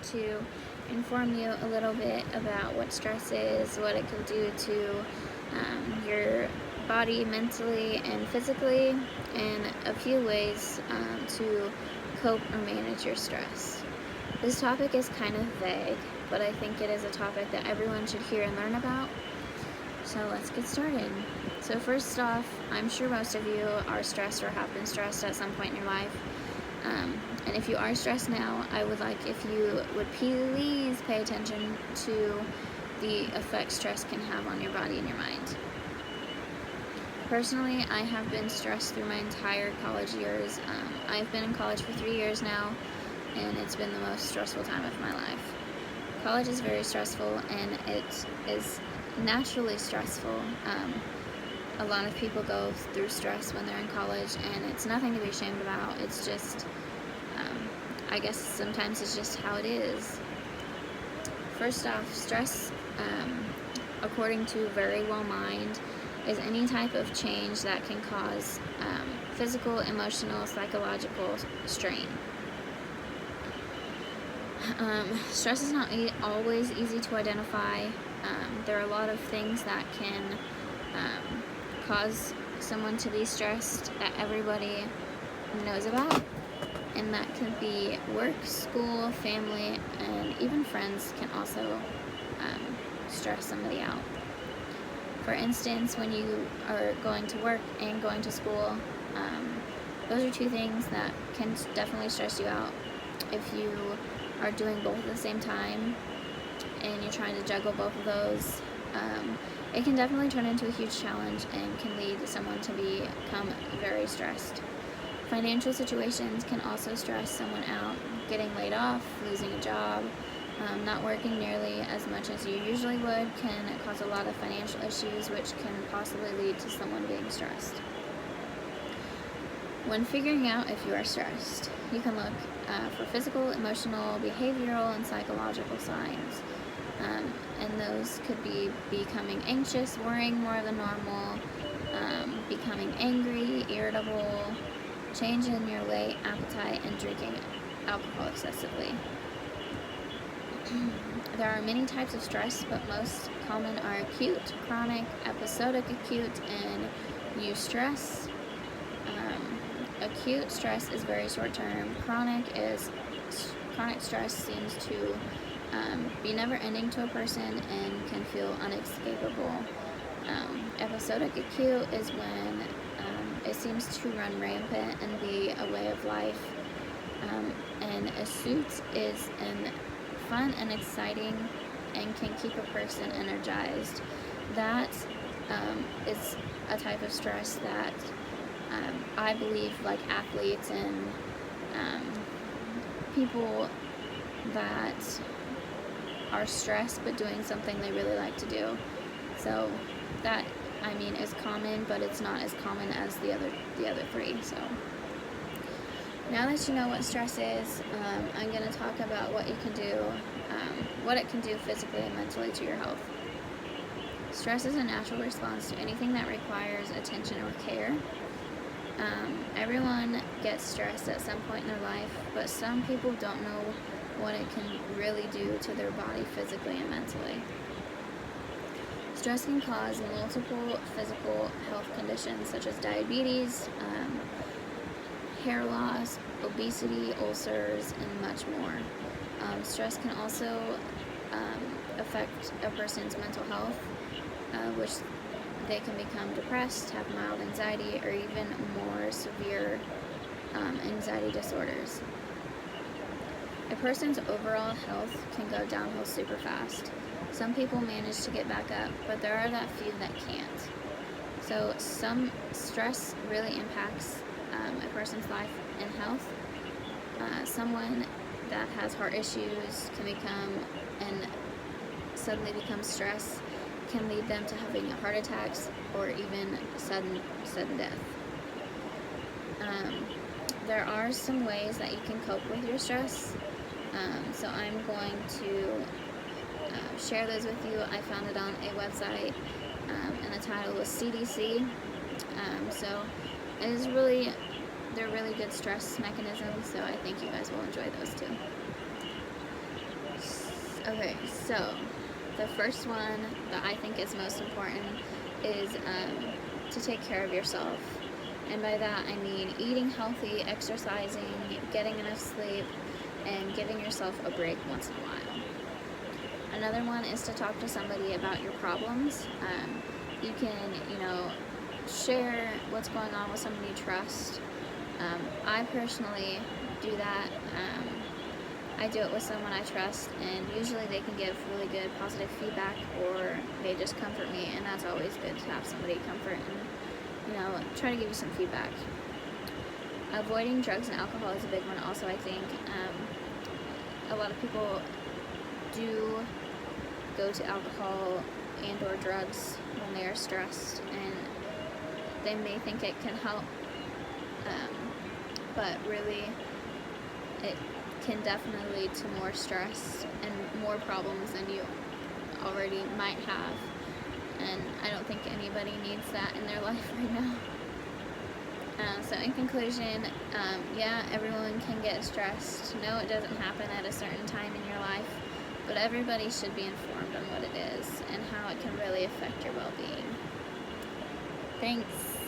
to inform you a little bit about what stress is, what it can do to your body mentally and physically, and a few ways to cope or manage your stress. This topic is kind of vague, but I think it is a topic that everyone should hear and learn about. So let's get started. So first off, I'm sure most of you are stressed or have been stressed at some point in your life. And if you are stressed now, I would like if you would please pay attention to the effect stress can have on your body and your mind. Personally, I have been stressed through my entire college years. I've been in college for 3 years now, and it's been the most stressful time of my life. College is very stressful, and it is naturally stressful. A lot of people go through stress when they're in college, and it's nothing to be ashamed about. It's just, I guess sometimes it's just how it is. First off, stress, according to Verywell Mind, is any type of change that can cause physical, emotional, psychological strain. Stress is not always easy to identify. There are a lot of things that can cause someone to be stressed that everybody knows about, and that could be work, school, family, and even friends can also stress somebody out. For instance, when you are going to work and going to school, those are two things that can definitely stress you out. If you are doing both at the same time and you're trying to juggle both of those, it can definitely turn into a huge challenge and can lead someone to become very stressed. Financial situations can also stress someone out. Getting laid off, losing a job, not working nearly as much as you usually would can cause a lot of financial issues, which can possibly lead to someone being stressed. When figuring out if you are stressed, you can look for physical, emotional, behavioral, and psychological signs. And those could be becoming anxious, worrying more than normal, becoming angry, irritable, change in your weight, appetite, and drinking alcohol excessively. There are many types of stress, but most common are acute, chronic, episodic acute, and eustress. Acute stress is very short term. Chronic stress seems to be never ending to a person and can feel unescapable. Episodic acute is when it seems to run rampant and be a way of life. And acute is fun and exciting and can keep a person energized. That is a type of stress that I believe like athletes and people that are stressed but doing something they really like to do. So that, I mean, is common, but it's not as common as the other three. So now that you know what stress is, I'm going to talk about what you can do, what it can do physically and mentally to your health. Stress is a natural response to anything that requires attention or care. Everyone gets stressed at some point in their life, but some people don't know what it can really do to their body physically and mentally. Stress can cause multiple physical health conditions such as diabetes, hair loss, obesity, ulcers, and much more. Stress can also affect a person's mental health, which they can become depressed, have mild anxiety, or even more severe anxiety disorders. A person's overall health can go downhill super fast. Some people manage to get back up, but there are that few that can't. So some stress really impacts a person's life and health. Someone that has heart issues and suddenly becomes stressed can lead them to having heart attacks or even sudden death. There are some ways that you can cope with your stress. So I'm going to share those with you. I found it on a website, and the title was CDC. So it is they're really good stress mechanisms, so I think you guys will enjoy those too. Okay, so the first one that I think is most important is to take care of yourself. And by that I mean eating healthy, exercising, getting enough sleep, and giving yourself a break once in a while. Another one is to talk to somebody about your problems. You can, share what's going on with someone you trust. I personally do that. I do it with someone I trust, and usually they can give really good positive feedback, or they just comfort me, and that's always good to have somebody comfort and try to give you some feedback. Avoiding drugs and alcohol is a big one also, I think. A lot of people do go to alcohol and or drugs when they are stressed, and they may think it can help, but really it can definitely lead to more stress and more problems than you already might have, and I don't think anybody needs that in their life right now. So in conclusion, yeah, everyone can get stressed. No, it doesn't happen at a certain time in your life, but everybody should be informed on what it is and how it can really affect your well-being. Thanks.